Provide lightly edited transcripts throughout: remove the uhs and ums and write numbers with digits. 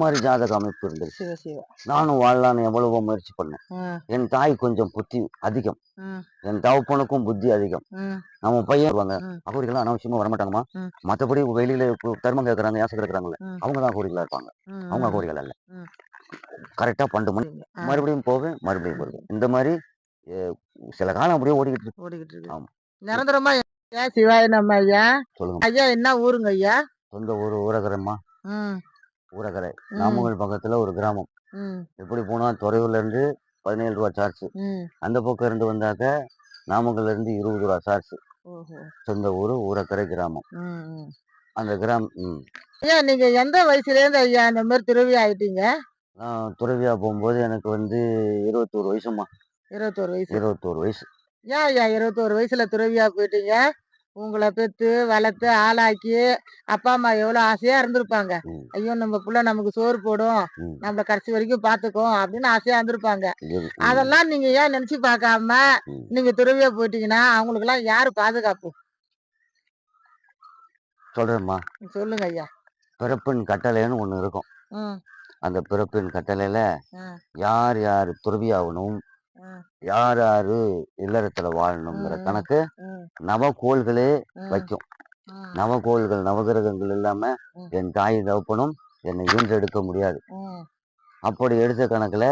மாதிரி ஜாதக அமைப்பு இருந்துச்சு. நானும் வாழலான்னு எவ்வளவோ முயற்சி பண்ணேன். என் தாய் கொஞ்சம் புத்தி அதிகம், என் தகப்பனுக்கும் புத்தி அதிகம். நம்ம பையன் வருவாங்க, அகோரிகள் அனாவசியமா வரமாட்டாங்கம்மா. மற்றபடி வெளியில தர்மம் கேட்கறாங்க, யாசகம் இருக்கிறாங்கல்ல, அவங்க தான் அகோரிகளா இருப்பாங்க. அவங்க அகோரிகள் அல்ல. கரெக்டா 12 மணி மறுபடியும் போவேன், மறுபடியும் வருவேன். இந்த மாதிரி சில காலம் அப்படியே ஓடிக்கிட்டு இருக்கு. ஆமா, நிரந்தரமா. சிவாய நம்ம ஐயா. சொல்லுங்க ஐயா. என்ன ஊருங்க ஐயா? சொந்த ஊர் ஊரகரம்மா. ஊரகரை நாமக்கல் பக்கத்துல ஒரு கிராமம். எப்படி போனா துறையூர்ல இருந்து 17 ரூபா சார்ஜ், அந்த பக்கம் இருந்து வந்தாக்க நாமக்கல்ல இருந்து 20 ரூபா சார்ஜ். சொந்த ஊரு ஊரகரை கிராமம். அந்த கிராமம். ஐயா நீங்க எந்த வயசுல இருந்து ஐயா இந்த மாதிரி துறவி ஆயிட்டீங்க? நான் துறவியா போகும்போது எனக்கு 21 வயசுமா. 21 வயசு. 21 வயசு. ஏன் ஐயா 21 வயசுல துறவியா போயிட்டீங்க? உங்களை பெத்து வளர்த்து ஆளாக்கி அப்பா அம்மா எவ்வளவு ஆசையா இருந்திருப்பாங்க. ஐயோ நம்ம புள்ள நமக்கு சோறு போடும், நம்மள கடைசி வரைக்கும் பாத்துக்கும் அப்படின்னு ஆசையா இருந்திருப்பாங்க. அதெல்லாம் நீங்க ஏன் நினைச்சு பார்க்காம நீங்க துறவியா போயிட்டீங்கன்னா அவங்களுக்கு எல்லாம் யாரு பாதுகாப்பு? சொல்றேம்மா, சொல்லுங்க ஐயா. பிறப்பின் கட்டளைன்னு ஒண்ணு இருக்கும். அந்த பிறப்பின் கட்டளையில யார் யாரு துறவியாகணும், யார் யாரு இல்லறத்துல வாழணுங்கிற கணக்கு நவகோள்களே வைக்கும். நவகோள்கள் நவகிரகங்கள் இல்லாம என் தாய் தகப்பனும் என்னை ஈன்றெடுக்க முடியாது. அப்படி எடுத்த கணக்குல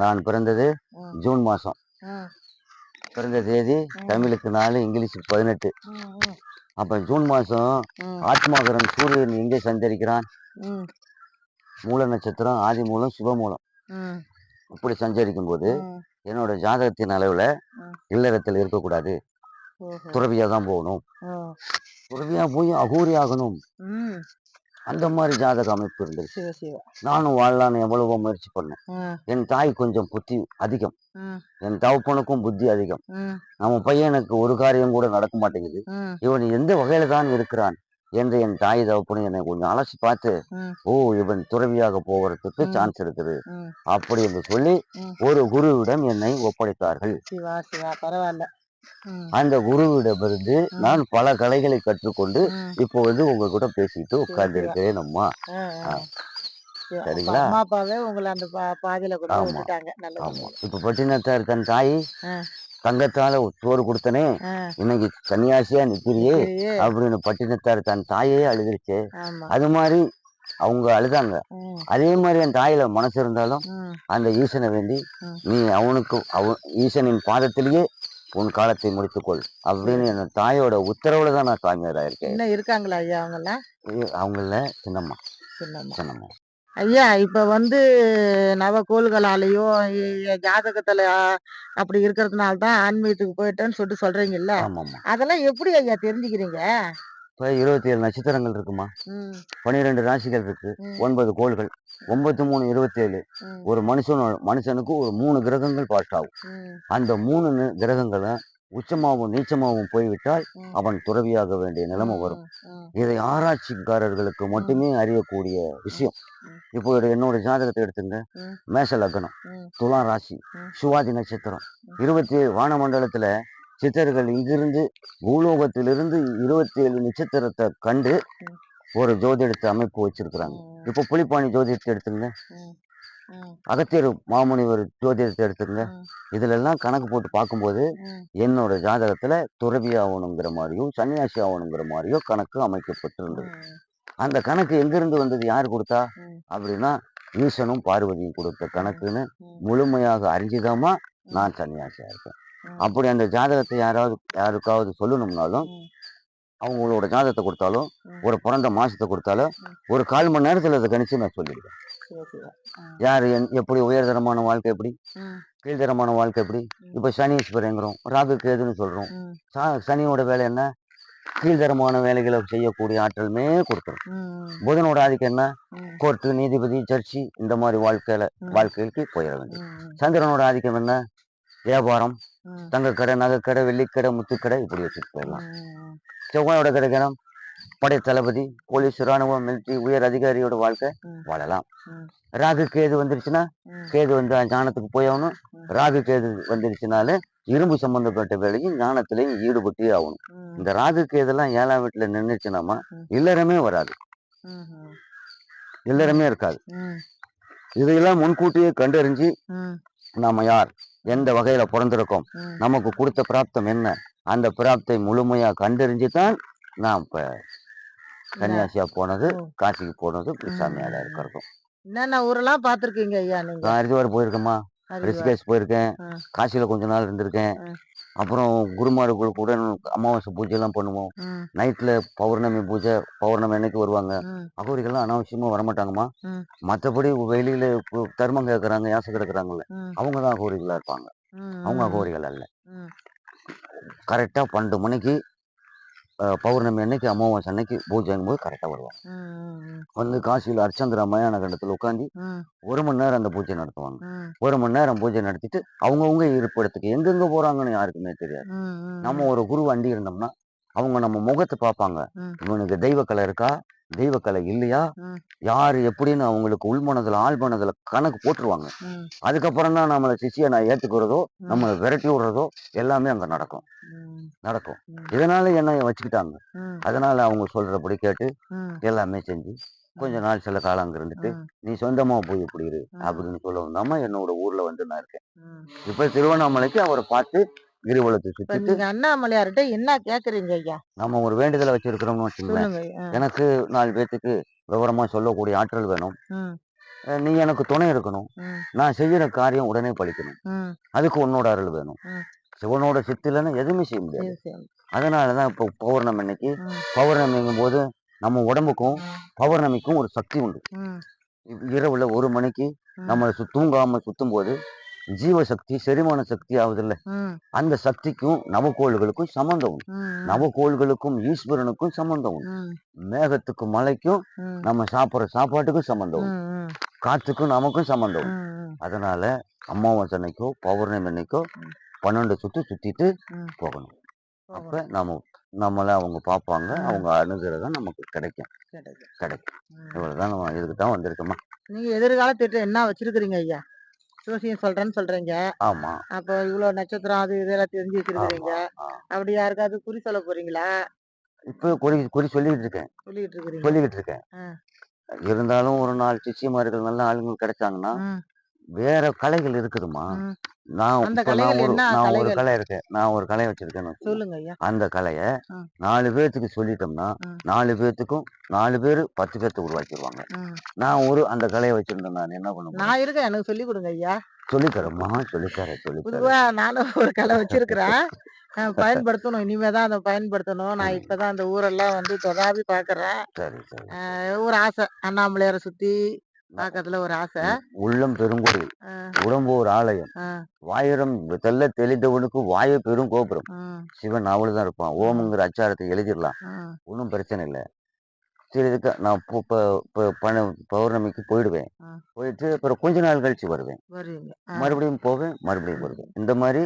நான் பிறந்தது ஜூன் மாசம். பிறந்த தேதி தமிழுக்கு 4, இங்கிலீஷுக்கு 18. அப்ப ஜூன் மாசம் ஆத்மாகரன் சூரியன் எங்கே சஞ்சரிக்கிறான்? மூல நட்சத்திரம், ஆதி மூலம், சுபமூலம். இப்படி சஞ்சரிக்கும் போது என்னோட ஜாதகத்தின் அளவுல இல்லறத்தில் இருக்கக்கூடாது, துறவியா தான் போகணும். துறவியா போய் அகோரி ஆகணும். அந்த மாதிரி ஜாதக அமைப்பு இருந்துச்சு. நானும் வாழலான்னு எவ்வளவோ முயற்சி பண்ணேன். என் தாய் கொஞ்சம் புத்தி அதிகம், என் தகப்பனுக்கும் புத்தி அதிகம். நம்ம பையனுக்கு ஒரு காரியம் கூட நடக்க மாட்டேங்குது, இவன் எந்த வகையில தான் இருக்கிறான் என்று என் தாய் தகப்பனும் என்னை கொஞ்சம் அலசி பார்த்து, ஓ இவன் துறவியாக போவதற்கு சான்ஸ் இருக்குது அப்படி என்று சொல்லி ஒரு குருவிடம் என்னை ஒப்படைத்தார்கள். பரவாயில்ல. அந்த குருவிடமிருந்து நான் பல கலைகளை கற்றுக்கொண்டு இப்போ உங்ககிட்ட பேசிட்டு உட்கார்ந்து இருக்கிறேன் அம்மா. சரிங்களா? அம்மா அப்பாவே உங்களை அந்த பாதையில கொண்டு விட்டுட்டாங்க. ஆமா. இப்ப பட்டினத்தார் தன் தாய் தங்கத்தால சோறு கொடுத்தனே, இன்னைக்கு சன்னியாசியா நிக்கிறியே அப்படின்னு பட்டினத்தார் தன் தாயே அழுதுருச்சு. அது மாதிரி அவங்க அழுதாங்க. அதே மாதிரி என் தாயில மனசு இருந்தாலும் அந்த ஈசனை வேண்டி, நீ அவனுக்கு ஈசனின் பாதத்திலேயே உன் காலத்தை முடித்துக்கொள் அப்படின்னு என் தாயோட உத்தரவுல தான் நான் சாமியாரா இருக்கேன். என்ன இருக்காங்களா ஐயா? அவங்கள சின்னம்மா. ஐயா இப்ப நவகோள்களாலேயோ ஜாதகத்துல அப்படி இருக்கிறதுனால தான் ஆன்மீகத்துக்கு போயிட்டேன்னு சொல்றீங்கல்ல, அதெல்லாம் எப்படி ஐயா தெரிஞ்சுக்கிறீங்க? இப்ப 27 நட்சத்திரங்கள் இருக்குமா, 12 ராசிகள் இருக்கு, 9 கோள்கள், 9 3 27. ஒரு மனுஷனுக்கு ஒரு 3 கிரகங்கள் பாஸ் ஆகும். அந்த 3 கிரகங்களும் உச்சமாகவும் நீச்சமாகவும் போய்விட்டால் அவன் துறவியாக வேண்டிய நிலைமை வரும். இதை ஆராய்ச்சிக்காரர்களுக்கு மட்டுமே அறியக்கூடிய விஷயம். இப்போ என்னோட ஜாதகத்தை எடுத்துங்க. மேஷ லக்னம், துலா ராசி, சுவாதி நட்சத்திரம், 27 வானமண்டலத்துல சித்தர்கள் இங்கிருந்து பூலோகத்திலிருந்து 27 நட்சத்திரத்தை கண்டு ஒரு ஜோதிடத்தை அமைப்பு வச்சிருக்கிறாங்க. இப்போ புலிப்பாணி ஜோதிடத்தை எடுத்துங்க, அகத்தியர் மாமுனிவர் ஜோதிடத்தை எடுத்துங்க. இதுல எல்லாம் கணக்கு போட்டு பார்க்கும்போது என்னோட ஜாதகத்துல துறவி ஆகணுங்கிற மாதிரியோ சன்னியாசி ஆகணுங்கிற மாதிரியோ கணக்கு அமைக்கப்பட்டிருந்தது. அந்த கணக்கு எங்கிருந்து வந்தது, யார் கொடுத்தா அப்படின்னா ஈசனும் பார்வதியும் கொடுத்த கணக்குன்னு முழுமையாக அறிஞ்சுதாமா நான் சன்னியாசியா இருக்கேன். அப்படி அந்த ஜாதகத்தை யாருக்காவது சொல்லணும்னாலும் அவங்களோட ஜாதகத்தை கொடுத்தாலும் ஒரு பிறந்த மாசத்தை கொடுத்தாலும் ஒரு 1/4 மணி நேரத்துல அதை கணிச்சு நான் சொல்லிடுவேன். யாரு எப்படி உயர்தரமான வாழ்க்கை, எப்படி கீழ்தரமான வாழ்க்கை, எப்படி இப்ப சனீஸ்வரங்கிறோம், ராகு கேதுன்னு சொல்றோம். சனியோட வேலை என்ன, கீழ்தரமான வேலைகளை செய்யக்கூடிய ஆற்றலுமே கொடுத்துரும். புதனோட ஆதிக்கம் என்ன, கோர்ட்டு, நீதிபதி, ஜட்ஜி, இந்த மாதிரி வாழ்க்கைக்கு போயிட வேண்டியது. சந்திரனோட ஆதிக்கம் என்ன, வியாபாரம், தங்கக்கடை, நகைக்கடை, வெள்ளிக்கடை, முத்துக்கடை, இப்படி வச்சுட்டு போயிடலாம். செவ்வாயோட கிடைக்கணும், படை தளபதி, போலீஸ், ராணுவம், மிலிட்ரி, உயர் அதிகாரியோட வாழ்க்கை வாழலாம். ராகு கேது வந்துருச்சுன்னா, கேது ஞானத்துக்கு போயவனும், ராகு கேது வந்துருச்சுனாலே இரும்பு சம்பந்தப்பட்ட வேலையும் ஞானத்திலையும் ஈடுபட்டே ஆகணும். ம். இந்த ராகுக்கு இதெல்லாம் 7ஆம் வீட்டுல நின்னுச்சுனாமா ம். இல்லறமே வராது, ம்ஹ்ம். இல்லறமே இருக்காது. ம். இதையெல்லாம் முன்கூட்டியே கண்டறிஞ்சு ம். நாம யார், எந்த வகையில பிறந்திருக்கோம், ம். நமக்கு கொடுத்த பிராப்தம் என்ன, அந்த பிராப்தை முழுமையா கண்டறிஞ்சு தான் நான் இப்ப என்ன? சன்னியாசியா போனது, ஓ. காசிக்கு போனது, இப்படி ம். சாமியாரா ம். இருக்கிறதும். என்னென்ன ஊரெல்லாம் பார்த்துருக்கீங்க ஐயா நீங்க? நான் ஹரித்வார் போயிருக்கேம்மா, ஹரித்வார். ரிஷிகேஷ் போயிருக்கேன், ஆ. காசியில கொஞ்ச நாள் இருந்திருக்கேன். ஆ. அப்புறம் குருமார்கள் கூட அமாவாசை பூஜை எல்லாம் பண்ணுவோம். ம். நைட்ல பௌர்ணமி பூஜை, பௌர்ணமி அன்னைக்கு வருவாங்க. ம். அகோரிகள்லாம் அனாவசியமா வரமாட்டாங்கம்மா. ம். மற்றபடி வெளியில தர்மம் கேட்கறாங்க, யாசை கிடக்குறாங்கல்ல, ம். அவங்க தான் அகோரிகளா இருப்பாங்க. ம். அவங்க ம். அகோரிகள் அல்ல. ம். கரெக்டா 12 மணிக்கு பௌர்ணமி அன்னைக்கு, அமாவாசை அன்னைக்கு பூஜைங்கும் போது கரெக்டா வருவாங்க. ம். வந்து காசியில அர்ச்சந்திரா மயான கண்டத்துல உட்காந்து ம். 1 மணி நேரம் அந்த பூஜை நடத்துவாங்க. ம். 1 மணி நேரம் பூஜை நடத்திட்டு அவங்கவுங்க இருப்பிடத்துக்கு எங்கெங்க போறாங்கன்னு யாருக்குமே தெரியாது. ம். நம்ம ஒரு குரு வண்டி இருந்தோம்னா அவங்க நம்ம முகத்தை பார்ப்பாங்க. ம். இவனுக்கு தெய்வக்கலை இருக்கா, தெய்வக்கலை இல்லையா, ம். யாரு எப்படின்னு அவங்களுக்கு உள்மனதுல ஆழ்மனதுல கணக்கு போட்டுருவாங்க. ம். அதுக்கப்புறம் தான் நம்மளை சிஷியை நான் ஏத்துக்கிறதோ, ம். நம்மளை விரட்டி விடுறதோ எல்லாமே அங்க நடக்கும். ம். நடக்கும். ம். இதனால என்னை வச்சுக்கிட்டாங்க. ம். அதனால அவங்க சொல்றபடி கேட்டு ம். எல்லாமே செஞ்சு கொஞ்ச ம். நாள் சில காலம் அங்க இருந்துட்டு, ம். நீ சொந்தமா போய் இப்படி இரு ம். அப்படின்னு சொல்லவும் தாம்மா என்னோட ஊர்ல வந்து நான் இருக்கேன். ம். இப்ப திருவண்ணாமலைக்கு அவரை பார்த்து கிரிவலத்தை இப்ப சுத்திட்டு நீங்க அண்ணாமலையார்ட்ட என்ன கேக்குறீங்க ஐயா? நம்ம ஒரு வேண்டுதலை வச்சிருக்கிறோம்னு வச்சுங்களேன். சொல்லுங்க. எனக்கு 4 பேத்துக்கு விவரமா சொல்லக்கூடிய ஆற்றல் வேணும். ம். நீ எனக்கு துணை இருக்கணும். ம். நான் செய்யற காரியம் உடனே பலிக்கணும். ம். அதுக்கு உன்னோட அருள் வேணும். ம். சிவனோட சித்து இல்லைன்னா எதுவுமே செய்ய முடியாது. சரி, சரி. அதனாலதான் இப்போ பௌர்ணமி அன்னைக்கு, ம். பௌர்ணமிங்கும் போது நம்ம உடம்புக்கும் பௌர்ணமிக்கும் ஒரு சக்தி உண்டு. ம். இரவுல 1 மணிக்கு ம். நம்மளை தூங்காம சுத்தும் போது ஜீவசக்தி செரிமான சக்தி ஆகுதுல்ல, ம். அந்த சக்திக்கும் நவக்கோள்களுக்கும் சம்பந்தம் உண்டு. ம். நவக்கோள்களுக்கும் ஈஸ்வரனுக்கும் சம்பந்தம் உண்டு. ம். மேகத்துக்கும் மலைக்கும் ம். நம்ம சாப்பிட்ற சாப்பாட்டுக்கும் சம்பந்தம் உண்டு. ம். காற்றுக்கும் நமக்கும் சம்பந்தம் உண்டு. ம். அதனால அமாவாசை அன்னைக்கோ பௌர்ணமி அன்னைக்கோ ம். 12 சுத்து சுத்திட்டு ம். போகணும். அப்ப போகணும். நம்மள அவங்க பார்ப்பாங்க. ம். அவங்க அனுகிரகம் நமக்கு கிடைக்கும். கிடைக்கும். கிடைக்கும். ம். இவ்வளவுதான், நம்ம இதுக்கு தான் வந்திருக்கோம்மா. நீங்க எதிர்கால திட்டம் என்ன வச்சிருக்கிறீங்க ஐயா? ஜோசியம் சொல்றேன்னு சொல்றீங்க. ஆமா, அப்போ இவ்ளோ நட்சத்திரம் அது இதெல்லாம் தெரிஞ்சு வச்சிருக்கிறீங்க. ஆமா. அப்படி யாருக்காவது குறி சொல்ல போறீங்களா? இப்ப குறி குறி சொல்லிக்கிட்டு இருக்கேன். சொல்லிட்டு இருக்கிறீங்க. சொல்லிக்கிட்டு இருக்கேன். ஆ. இருந்தாலும் ஒரு 4 சிஷ்யமார்கள் நல்ல ஆளுங்க கிடைச்சாங்கன்னா, ம். வேற கலைகள் இருக்குதும்மா. ம். நான் அந்த இப்ப கலைகள் என்ன நான் ஒரு கலைகள்? கலை இருக்கேன். நான் ஒரு கலை வச்சிருக்கேன்னு வச்சுக்கோங்க. சொல்லுங்க ஐயா. அந்த கலைய ம். 4 பேத்துக்கு சொல்லிட்டோம்னா, ம். 4 பேத்துக்கும் 4 பேரு 10 பேத்த உருவாக்கிருவாங்க. ம். நான் அந்த கலைய வச்சிருந்தேன், நான் என்ன பண்ண முடியும்? நான் இருக்கேன். எனக்கு சொல்லிக் குடுங்க ஐயா. சொல்லித் தரேம்மா, சொல்லித் தரேன், சொல்லித் தரேன். பொதுவா நானும் ஒரு கலை வச்சிருக்கிறேன். பயன்படுத்தணும். இனிமே தான் அத பயன்படுத்தணும். நான் இப்ப தான் அந்த ஊரெல்லாம் வந்து தொடாவி பார்க்குறேன். சரி, சரி. ஒரு ஆசை. அண்ணாமலையார சுத்தி பார்க்கறதுல ஒரு ஆசை. உள்ளம் பெருங்கோயில், அ, உடம்பு ஒரு ஆலயம், அ, வாயிரம் தெள்ளத் தெளிந்தவனுக்கு வாயே பெரும் கோபுரம். ம், சிவன் அவ்வளவுதான் இருப்பான். ம், ஓம்ங்கிற அச்சாரத்தை எழுதிடலாம், ம், ஒன்றும் பிரச்சனை இல்லை. சரி, இதுக்கு நான் பௌர்ணமிக்கு போயிடுவேன். ம். போயிட்டு அப்புறம் கொஞ்ச நாள் கழிச்சு வருவேன். வருவீங்க. மறுபடியும் போவேன், மறுபடியும் ம். வருவேன். இந்த மாதிரி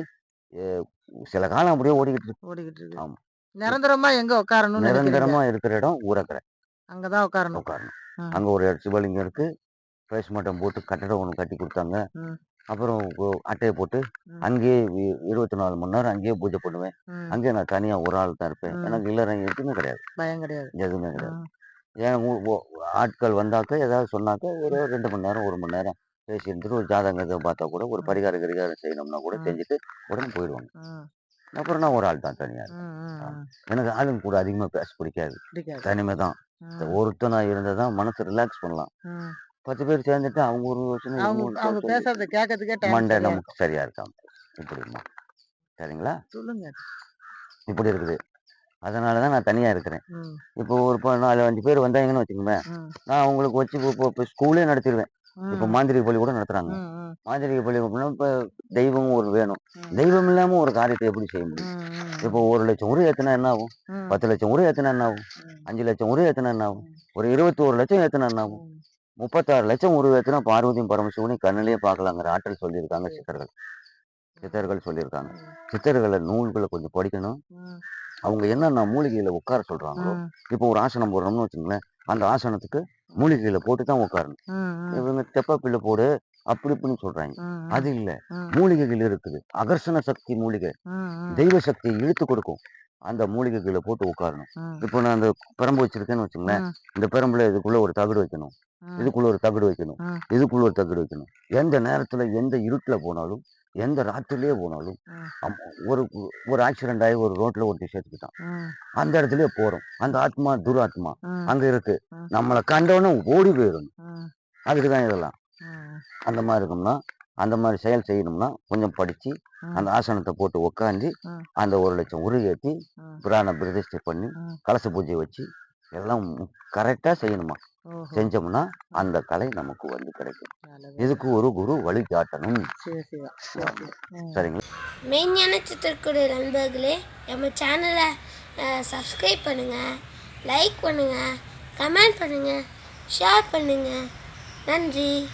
சில காலம் அப்படியே ஓடிக்கிட்டு இருக்கு. ஓடிக்கிட்டு இருக்கு. ஆமா. நிரந்தரமா எங்க உட்காரணும்னு நினைக்கிறீங்க? நிரந்தரமா இருக்கிற இடம் ஊரக்கரை. அங்க தான் உட்காரணும். உட்காரணும். ம், அங்க ஒரு சிவலிங்கம் இருக்கு. பேஸ் மட்டம் போட்டு கட்டடம் ஒன்று கட்டி கொடுத்தாங்க. ம், அப்புறம் அட்டையை போட்டு ம், அங்கேயே 24 மணி நேரம் அங்கேயே பூஜை பண்ணுவேன். ம், அங்கேயே நான் தனியா ஒரு ஆள் தான் இருப்பேன். ம். எனக்கு இல்லறம் எதுவுமே கிடையாது. பயம் கிடையாது. எதுவுமே கிடையாது. ம், ஏன் ஆட்கள் வந்தாக்க ஏதாவது சொன்னாக்க ஒரு 2 மணி நேரம் 1 மணி நேரம் பேசி இருந்துட்டு ஒரு ஜாதகத்தை பார்த்தா கூட ஒரு ம், பரிகாரம் செய்யணும்னா கூட ம், செஞ்சுட்டு உடனே போயிடுவாங்க. ம், அப்புறம் நான் ஒரு ஆள் தான் தனியா இருப்பேன். ம், ஆ. ம். எனக்கு ஆளுங்க கூட அதிகமா பேச பிடிக்காது. பிடிக்காது. தனிமை தான். ம், ஒருத்தனா இருந்தா தான் மனசு ரிலாக்ஸ் பண்ணலாம். ம். 10 பேர் சேர்ந்துட்டு அவங்க ஒரு யோசனை, இவங்க அவங்க ஒரு அவங்க யோசனை, பேசுறத கேட்கறதுக்கே டைம் மண்டை சரியா நமக்கு இருக்கும். சரியா இருக்காம. இப்படிம்மா. சரிங்களா? சொல்லுங்க. இப்படி இருக்குது. அதனால தான் நான் தனியா இருக்கிறேன். ம், இப்போ ஒரு 4, 5 பேர் வந்தாங்கன்னு வச்சுக்கோங்களேன், ம், நான் அவங்களுக்கு வச்சு இப்போ ஸ்கூலே நடத்திருவேன். இப்போ ம், மாந்திரிக பள்ளி கூட நடத்துறாங்க. ம், ம், மாந்திரிக பள்ளி அப்படின்னா இப்போ தெய்வம் ஒரு வேணும். ம், தெய்வம் இல்லாம ஒரு காரியத்தை எப்படி செய்ய முடியும்? ம், இப்போ ம், 1,00,000 உரு ஏத்துனா என்ன ஆகும்? ம், 10,00,000 உரு ஏத்துனா என்ன ஆகும்? ம், 5,00,000 உரு ஏத்துனா என்ன ஆகும்? ம், ஒரு 21,00,000 ஏத்துனா என்ன ஆகும்? ம். 36,00,000 உரு ஏத்துனா பார்வதியும் பரமசிவனையும் கண்ணிலேயே பார்க்கலாங்கிற ஆற்றல் சொல்லியிருக்காங்க சரி. சித்தர்கள். சித்தர்கள் சொல்லியிருக்காங்க. ம், சித்தர்களை நூல்களை கொஞ்சம் படிக்கணும். ம், அவங்க என்னென்ன மூலிகையில உட்கார சொல்றாங்களோ, ம், இப்போ ஒரு ஆசனம் போடுறோம்னு வச்சுங்களேன், அந்த ஆசனத்துக்கு மூலிகையில போட்டு தான் உட்காரணும். ம், ம், இவங்க தெப்ப பில்லு போடு, அப்படி இப்படின்னு சொல்றாங்க. ம், அது இல்ல. ம், மூலிகைகள் இருக்குது. அகர்ஷண சக்தி மூலிகை. ம், ம், தெய்வ சக்தியை இழுத்து கொடுக்கும். அந்த மூலிகைகளை போட்டு உட்காரணும். ம், இப்போ நான் அந்த பிரம்பு வச்சிருக்கேன்னு வச்சுங்களேன். ம், இந்த பிரம்புல இதுக்குள்ள ஒரு தகடு வைக்கணும். ம், இதுக்குள்ள ஒரு தகடு வைக்கணும். ம், இதுக்குள்ள ஒரு தகடு வைக்கணும். எந்த நேரத்துல, எந்த இருட்டுல போனாலும், எந்த ராத்திரிலயே போனாலும், ம், அம் ஒரு ஒரு ஆக்சிடென்ட் ஆகி ஒரு ரோட்ல ஒருத்தன் செத்துக்கிட்டான். ம், அந்த இடத்துலயே போறோம். அந்த ஆத்மா, துராத்மா ம், அங்க இருக்கு. ம், நம்மள கண்டவுடனே ஓடி போயிரும். ம், அதுக்கு தான் இதெல்லாம். ம், அந்த மாரி இருக்கும்னா, அந்த மாரி செயல் செய்யணும்னா, கொஞ்சம் படிச்சு, ம், அந்த ஆசனத்த போட்டு உட்காந்து, ம், அந்த 1,00,000 உருகேத்தி, ம், பிராண பிரதிஷ்டை பண்ணி, ம். கலச பூஜை வச்சு, எல்லாம் கரெக்ட்டா செய்யணுமா. ஓஹோ! செஞ்சோம்னா, அந்த கலை நமக்கு வந்து கிடைக்கும். நல்லது. இதுக்கு ஒரு குரு வழிகாட்டணும். சிவா. சரி, ஆமா. சரி. ம். சரிங்களா? மெய்ஞான சித்திரக்குடி நண்பர்களே, நம்ம சேனலை சப்ஸ்கிரைப் பண்ணுங்கள், லைக் பண்ணுங்கள், கமெண்ட் பண்ணுங்கள், ஷேர் பண்ணுங்கள். நன்றி.